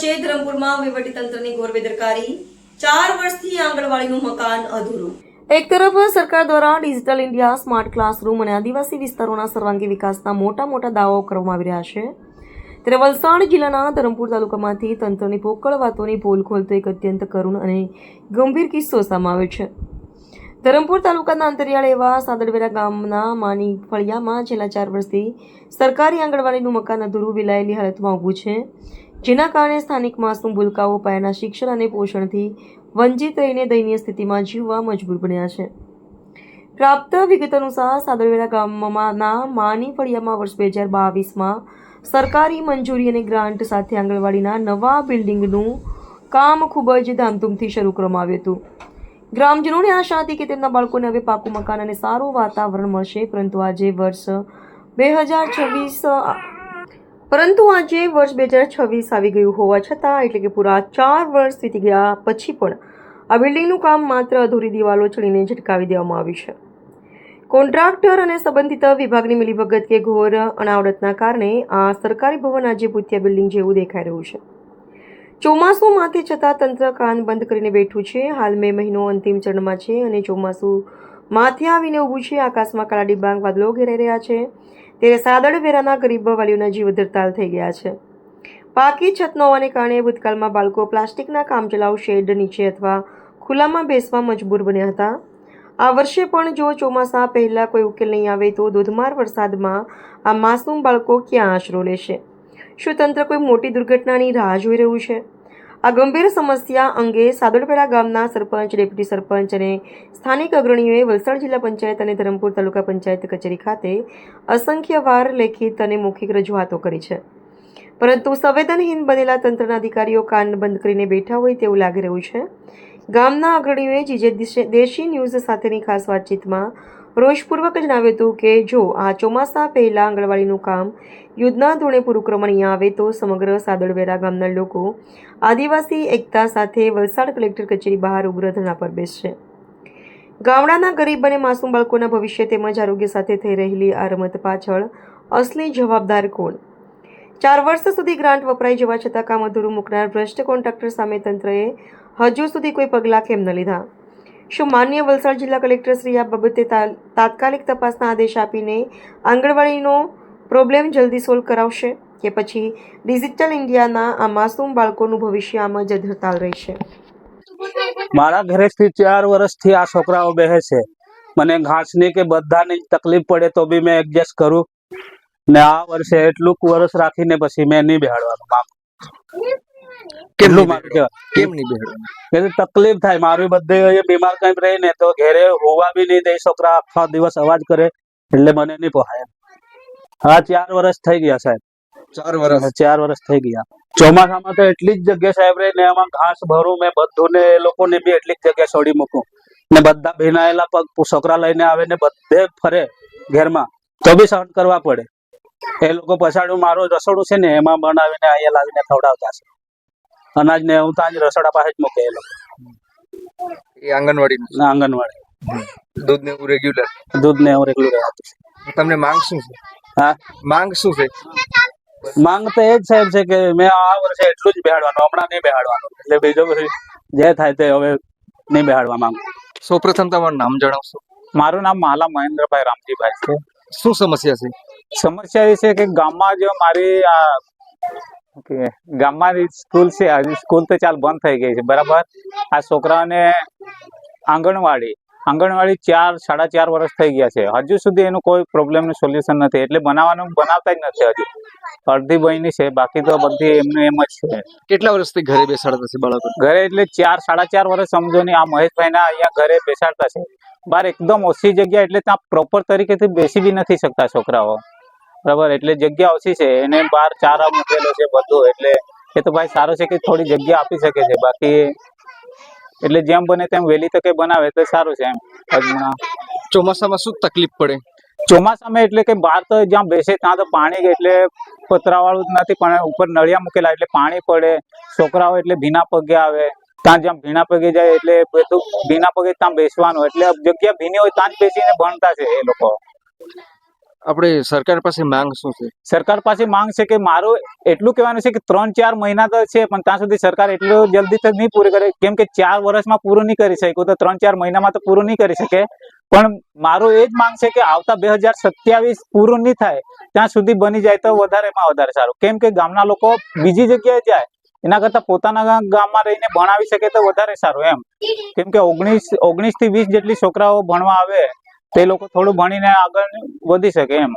છે ધરમપુરમાં વહીવટીતંત્રની ઘોર બેદરકારી। 4 વર્ષથી આંગણવાડીનું મકાન અધૂરું। એક તરફ સરકાર દ્વારા ડિજિટલ ઇન્ડિયા, સ્માર્ટ ક્લાસરૂમ અને આદિવાસી વિસ્તારોના સર્વાંગી વિકાસના મોટા દાવાઓ કરવામાં આવી રહ્યા છે, ત્યારે વલસાડ જિલ્લાના ધરમપુર તાલુકામાંથી તંત્રની પોકળ વાતોની પોલ ખોલતો એક અત્યંત કરુણ અને ગંભીર કિસ્સો સામે આવ્યો છે। ધરમપુર તાલુકાના અંતરિયાળ એવા સાદડવેરા ગામના માની ફળિયામાં છેલ્લા 4 વર્ષથી સરકારી આંગણવાડીનું મકાન અધૂરું વિલાયેલી હાલતમાં ઊભું છે, જેના કારણે સ્થાનિક માસૂમ ભૂલકાઓ પાયાના શિક્ષણ અને પોષણથી વંચિત રહીને દયનીય સ્થિતિમાં જીવવા મજબૂર બન્યા છે। પ્રાપ્ત વિગત અનુસાર સાદડવેરા ગામના માની ફળિયામાં વર્ષ 2022માં સરકારી મંજૂરી અને ગ્રાન્ટ સાથે આંગણવાડીના નવા બિલ્ડિંગનું કામ ખૂબ જ ધામધૂમથી શરૂ કરવામાં આવ્યું હતું। ગ્રામજનોને આશા હતી કે તેમના બાળકોને હવે પાકું મકાન અને સારું વાતાવરણ મળશે, પરંતુ આજે વર્ષ 2026 આવી ગયું હોવા છતાં, એટલે કે પૂરા 4 વર્ષ વીતી ગયા પછી પણ આ બિલ્ડિંગનું કામ માત્ર અધૂરી દિવાલો ચડીને ઝટકાવી દેવામાં આવ્યું છે। કોન્ટ્રાક્ટર અને સંબંધિત વિભાગની મિલીભગત કે ઘોર અનાવડતના કારણે આ સરકારી ભવન આજે ભૂતિયા બિલ્ડિંગ જેવું દેખાઈ રહ્યું છે। ચોમાસું માથે છતાં તંત્ર કાન બંધ કરીને બેઠું છે। હાલ મે મહિનો અંતિમ ચરણમાં છે અને ચોમાસું માથે આવીને ઊભું છે। આકાશમાં કાળા ડિબાંગ વાદળો ઘેરાઈ રહ્યા છે, ત્યારે સાદડવેરાના ગરીબ વાલીઓના જીવ અધરતાલ થઈ ગયા છે। પાકી છત ન હોવાને કારણે ભૂતકાળમાં બાળકો પ્લાસ્ટિકના કામચલાઉ શેડ નીચે અથવા ખુલ્લામાં બેસવા મજબૂર બન્યા હતા। આ વર્ષે પણ જો ચોમાસા પહેલા કોઈ ઉકેલ નહીં આવે તો ધોધમાર વરસાદમાં આ માસૂમ બાળકો ક્યાં આશરો લેશે? શું તંત્ર કોઈ મોટી દુર્ઘટનાની રાહ જોઈ રહ્યું છે? આ ગંભીર સમસ્યા અંગે સાદડવેરા ગામના સરપંચ, ડેપ્યુટી સરપંચ અને સ્થાનિક અગ્રણીઓએ વલસાડ જિલ્લા પંચાયત અને ધરમપુર તાલુકા પંચાયત કચેરી ખાતે અસંખ્ય વાર લેખિત અને મૌખિક રજૂઆતો કરી છે, પરંતુ સંવેદનહીન બનેલા તંત્રના અધિકારીઓ કાન બંધ કરીને બેઠા હોય તેવું લાગી રહ્યું છે। ગામના અગ્રણીઓએ જીજે દેશી ન્યૂઝ સાથેની ખાસ વાતચીતમાં રોષપૂર્વક જણાવ્યું હતું કે જો આ ચોમાસા પહેલા આંગણવાડીનું કામ યુદ્ધના ધોરણે પૂરું કરવામાં નહીં આવે તો સમગ્ર સાદડવેરા ગામના લોકો આદિવાસી એકતા સાથે વલસાડ કલેક્ટર કચેરી બહાર ઉગ્ર ધરણા પર બેસશે। ગામડાના ગરીબ અને માસૂમ બાળકોના ભવિષ્ય તેમજ આરોગ્ય સાથે થઈ રહેલી આ રમત પાછળ અસલી જવાબદાર કોણ? 4 વર્ષ સુધી ગ્રાન્ટ વપરાઈ જવા છતાં કામ અધૂરું મૂકનાર ભ્રષ્ટ કોન્ટ્રાક્ટર સામે તંત્રએ હજુ સુધી કોઈ પગલાં કેમ ન લીધા? શું માન્ય વલસાડ જિલ્લા કલેક્ટર શ્રી આ બાબતે તાત્કાલિક તપાસના આદેશ આપીને આંગણવાડીનો પ્રોબ્લેમ જલ્દી સોલ્વ કરાવશે, કે પછી ડિજિટલ ઇન્ડિયાના આ માસૂમ બાળકોનું ભવિષ્ય આમ જ અધરતાલ રહેશે? મારા ઘરેથી 4 વર્ષથી આ છોકરાઓ બેહે છે। મને ઘાસની કે બધાની તકલીફ પડે તો બી મેં એડજસ્ટ કરું ને આ વર્ષે એટલું વર્ષ રાખીને પછી મેં નહીં બેહાડવાનું માંગુ। કેમ નહીં બેહાડવાનું? તકલીફ થાય મારી, બધે બીમાર કઈ રહે ને તો ઘેરે હોવા બી નહીં દે, છોકરા આખા દિવસ અવાજ કરે, એટલે મને નહીં પોહાય। હા 4 વર્ષ થઈ ગયા સાહેબ, 4 વર્ષ થઈ ગયા। ચોમાસામાં તો એટલી જ જગ્યા સાહેબ રહે ને એમાં ઘાસ ભરું મેં બધું ને એ લોકોને બી એટલી જ જગ્યા છોડી મૂકું ને બધા ભીનાયેલા પગ છોકરા લઈને આવે ને બધે ફરે ઘેરમાં તો બી સહન કરવા પડે। એ લોકો પછાડું મારું રસોડું છે ને એમાં બનાવીને અહીંયા લાવીને ખવડાવતા છે અનાજ ને, હું ત્યાં જ રસોડા પાસે જ મૂકે એ લોકો। એ આંગણવાડી દૂધ ને રેગ્યુલર રહેતું છે। તમને માંગ શું છે? હા માંગ શું છે? માંગ તો એ જ સાહેબ છે કે મેં આ વર્ષે એટલું જ બેહાડવાનું, હમણાં નહીં બેહાડવાનું, એટલે બીજું પછી જે થાય તે હવે નહીં બેહાડવા માંગુ। સૌપ્રથમ તમારું નામ જણાવશો? મારું નામ માલા મહેન્દ્રભાઈ રામજીભાઈ છે। શું સમસ્યા છે? સમસ્યા એ છે કે ગામમાં જો મારી ગામમાં સ્કૂલ છે, સ્કૂલ તો ચાલ બંધ થઈ ગઈ છે બરાબર। આ છોકરાઓને આંગણવાડી 4-4.5 વર્ષ થઈ ગયા છે, હજુ સુધી એનું કોઈ પ્રોબ્લેમનું સોલ્યુશન નથી, એટલે બનાવતા જ નથી હજુ। અડધી બની છે, બાકી તો બધી એમનું એમ જ છે। કેટલા વર્ષથી ઘરે બેસાડતા છે બાળકો? ઘરે એટલે 4-4.5 વર્ષ સમજો ને। આ મહેશભાઈ ના અહીંયા ઘરે બેસાડતા છે બહાર, એકદમ ઓછી જગ્યા, એટલે ત્યાં પ્રોપર તરીકેથી બેસી બી નથી શકતા છોકરાઓ બરાબર, એટલે જગ્યા ઓછી છે, એને બહાર ચારા મૂકેલો છે બધું, એટલે એ તો ભાઈ સારો છે કે થોડી જગ્યા આપી શકે છે, બાકી એટલે જેમ બને તેમ વહેલી તકે બનાવે તો સારું છે એમ। ચોમાસામાં શું તકલીફ પડે? ચોમાસામાં એટલે કે બહાર તો જ્યાં બેસે ત્યાં તો પાણી, એટલે પતરા વાળું જ નથી પણ ઉપર નળિયા મૂકેલા એટલે પાણી પડે, છોકરાઓ એટલે ભીના પગે આવે, ત્યાં જ્યાં ભીના પગે જાય એટલે બધું ભીના પગે ત્યાં બેસવાનું, એટલે જગ્યા ભીની હોય ત્યાં જ બેસીને ભણતા છે એ લોકો। આપણે સરકાર પાસે માંગ શું છે? સરકાર પાસે માંગ છે કે મારું એટલું કહેવાનું છે કે 3-4 મહિના તો છે, પણ ત્યાં સુધી સરકાર એટલું જલ્દી તક નહીં પૂરી કરે, કેમ કે 4 વર્ષમાં પૂરું નહીં કરી શક્યું તો 3-4 મહિનામાં તો પૂરું નહીં કરી શકે. પણ મારું એ જ માંગ છે કે આવતા 2027 પૂરું નહીં થાય ત્યાં સુધી બની જાય તો વધારેમાં વધારે સારું, કેમ કે ગામના લોકો બીજી જગ્યાએ જાય એના કરતા પોતાના ગામમાં રહીને ભણાવી શકે તો વધારે સારું એમ. કેમ કે 19 થી 20 જેટલી છોકરાઓ ભણવા આવે તે લોકો થોડું ભણીને આગળ વધી શકે એમ.